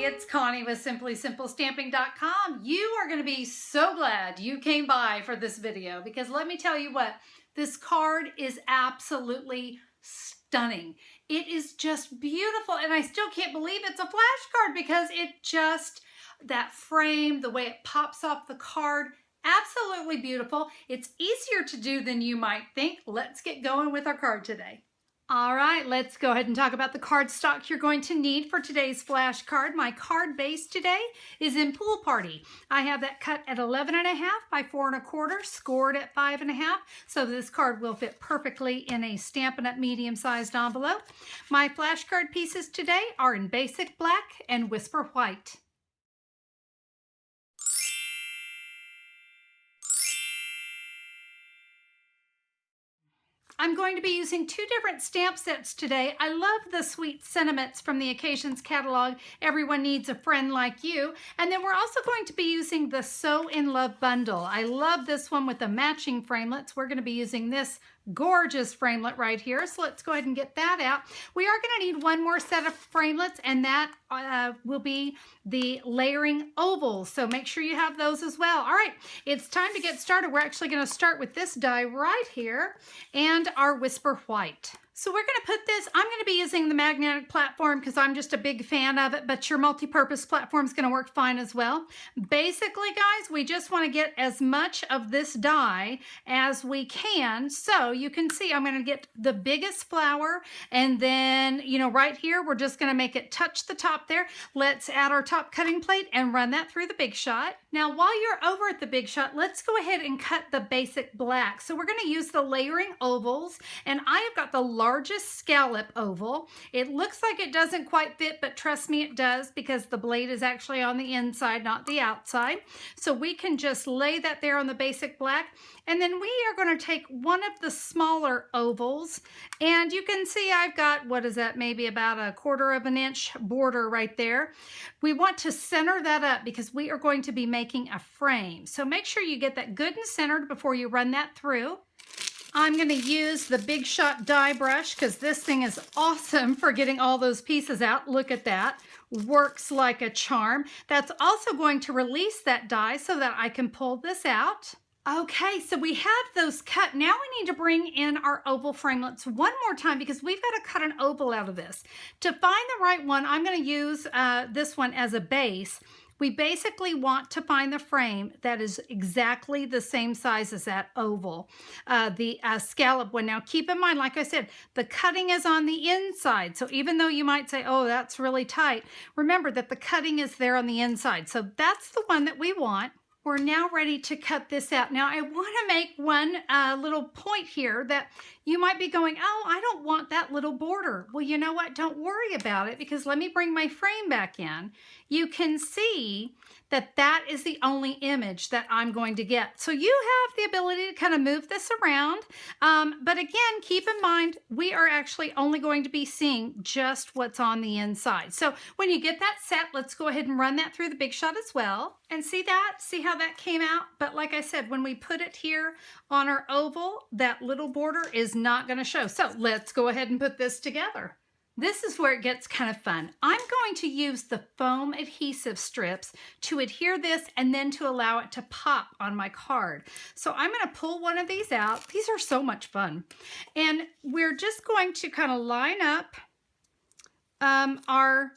it's Connie with SimplySimpleStamping.com. You are going to be so glad you came by for this video because let me tell you what, this card is absolutely stunning. It is just beautiful and I still can't believe it's a flashcard because that frame, the way it pops off the card, absolutely beautiful. It's easier to do than you might think. Let's get going with our card today. All right, let's go ahead and talk about the cardstock you're going to need for today's flashcard. My card base today is in Pool Party. I have that cut at 11.5 by 4.25, scored at 5.5, so this card will fit perfectly in a Stampin' Up! Medium-sized envelope. My flashcard pieces today are in Basic Black and Whisper White. I'm going to be using two different stamp sets today. I love the Sweet Sentiments from the Occasions catalog, Everyone Needs a Friend Like You. And then we're also going to be using the So In Love bundle. I love this one with the matching framelits. We're going to be using this gorgeous framelit right here. So let's go ahead and get that out. We are going to need one more set of framelits, and that will be the layering ovals. So make sure you have those as well. All right, it's time to get started. We're actually going to start with this die right here and our Whisper White. So we're going to put this, I'm going to be using the magnetic platform because I'm just a big fan of it, but your multi-purpose platform is going to work fine as well. Basically, guys, we just want to get as much of this die as we can. So you can see I'm going to get the biggest flower, and then, you know, right here, we're just going to make it touch the top there. Let's add our top cutting plate and run that through the Big Shot. Now, while you're over at the Big Shot, let's go ahead and cut the basic black. So we're going to use the layering ovals, and I have got the largest scallop oval. It looks like it doesn't quite fit, but trust me, it does, because the blade is actually on the inside, not the outside. So we can just lay that there on the basic black, and then we are going to take one of the smaller ovals, and you can see I've got, what is that, maybe about 1/4 of an inch border right there. We want to center that up because we are going to be making a frame. So make sure you get that good and centered before you run that through. I'm going to use the Big Shot die brush because this thing is awesome for getting all those pieces out. Look at that. Works like a charm. That's also going to release that die so that I can pull this out. Okay, so we have those cut. Now we need to bring in our oval framelits one more time because we've got to cut an oval out of this. To find the right one, I'm going to use this one as a base. We basically want to find the frame that is exactly the same size as that oval, the scallop one. Now keep in mind, like I said, the cutting is on the inside. So even though you might say, oh, that's really tight, remember that the cutting is there on the inside. So that's the one that we want. We're now ready to cut this out. Now I want to make one little point here that you might be going, oh, I don't want that little border. Well, you know what? Don't worry about it because let me bring my frame back in. You can see that that is the only image that I'm going to get. So you have the ability to kind of move this around. But again, keep in mind, we are actually only going to be seeing just what's on the inside. So when you get that set, let's go ahead and run that through the Big Shot as well. And see that? See how that came out? But like I said, when we put it here on our oval, that little border is not going to show. So let's go ahead and put this together. This is where it gets kind of fun. I'm going to use the foam adhesive strips to adhere this and then to allow it to pop on my card. So I'm going to pull one of these out. These are so much fun. And we're just going to kind of line up our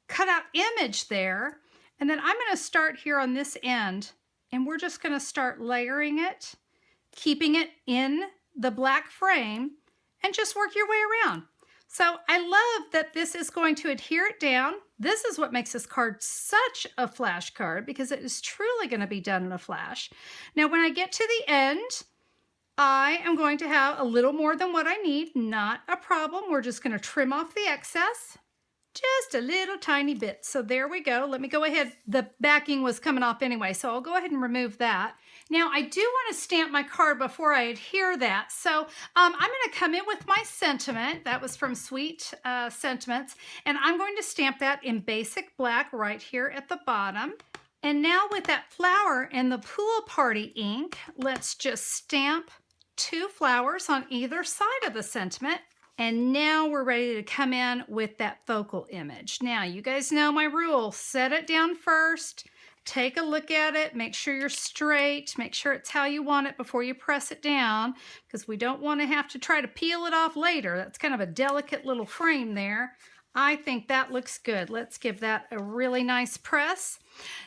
cutout image there. And then I'm going to start here on this end, and we're just going to start layering it, keeping it in the black frame, and just work your way around. So I love that this is going to adhere it down. This is what makes this card such a flash card because it is truly going to be done in a flash. Now when I get to the end, I am going to have a little more than what I need. Not a problem. We're just going to trim off the excess. Just a little tiny bit. So there we go. Let me go ahead. The backing was coming off anyway, so I'll go ahead and remove that. Now I do want to stamp my card before I adhere that. So I'm going to come in with my sentiment. That was from Sweet Sentiments. And I'm going to stamp that in Basic Black right here at the bottom. And now with that flower and the Pool Party ink, let's just stamp 2 flowers on either side of the sentiment. And now we're ready to come in with that focal image. Now, you guys know my rule. Set it down first. Take a look at it. Make sure you're straight. Make sure it's how you want it before you press it down, because we don't want to have to try to peel it off later. That's kind of a delicate little frame there. I think that looks good. Let's give that a really nice press.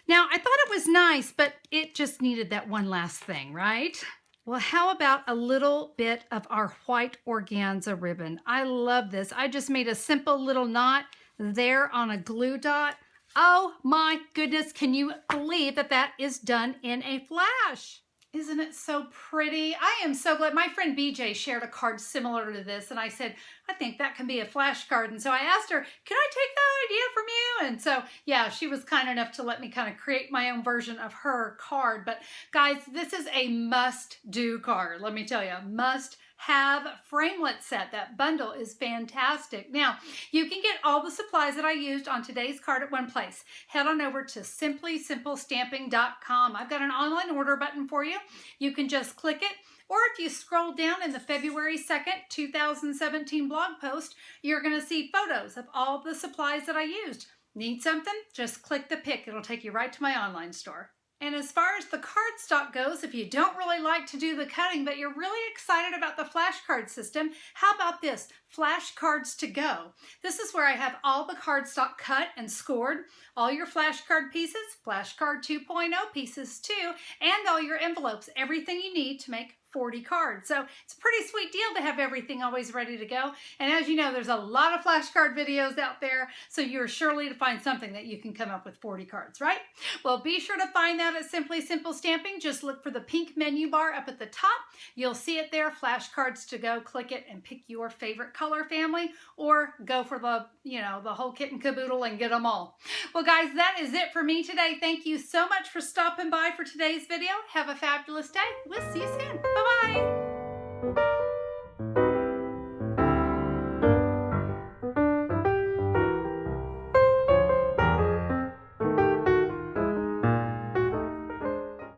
Now, I thought it was nice, but it just needed that one last thing, right? Well, how about a little bit of our white organza ribbon? I love this. I just made a simple little knot there on a glue dot. Oh my goodness, can you believe that that is done in a flash? Isn't it so pretty? I am so glad. My friend BJ shared a card similar to this, and I said, I think that can be a flash card. And so I asked her, can I take that idea from you? And so, yeah, she was kind enough to let me kind of create my own version of her card. But guys, this is a must-do card. Let me tell you, must-have Framelit set. That bundle is fantastic. Now, you can get all the supplies that I used on today's card at one place. Head on over to simplysimplestamping.com. I've got an online order button for you. You can just click it. Or if you scroll down in the February 2nd, 2017 blog post, you're going to see photos of all the supplies that I used. Need something? Just click the pic. It'll take you right to my online store. And as far as the cardstock goes, if you don't really like to do the cutting, but you're really excited about the flashcard system, how about this? Flashcards to go. This is where I have all the cardstock cut and scored, all your flashcard pieces, flashcard 2.0 pieces too, and all your envelopes, everything you need to make 40 cards. So it's a pretty sweet deal to have everything always ready to go. And as you know, there's a lot of flashcard videos out there, so you're surely to find something that you can come up with 40 cards, right? Well, be sure to find that at Simply Simple Stamping. Just look for the pink menu bar up at the top. You'll see it there, flashcards to go. Click it and pick your favorite color family, or go for the, the whole kit and caboodle and get them all. Well, guys, that is it for me today. Thank you so much for stopping by for today's video. Have a fabulous day. We'll see you soon. Bye-bye.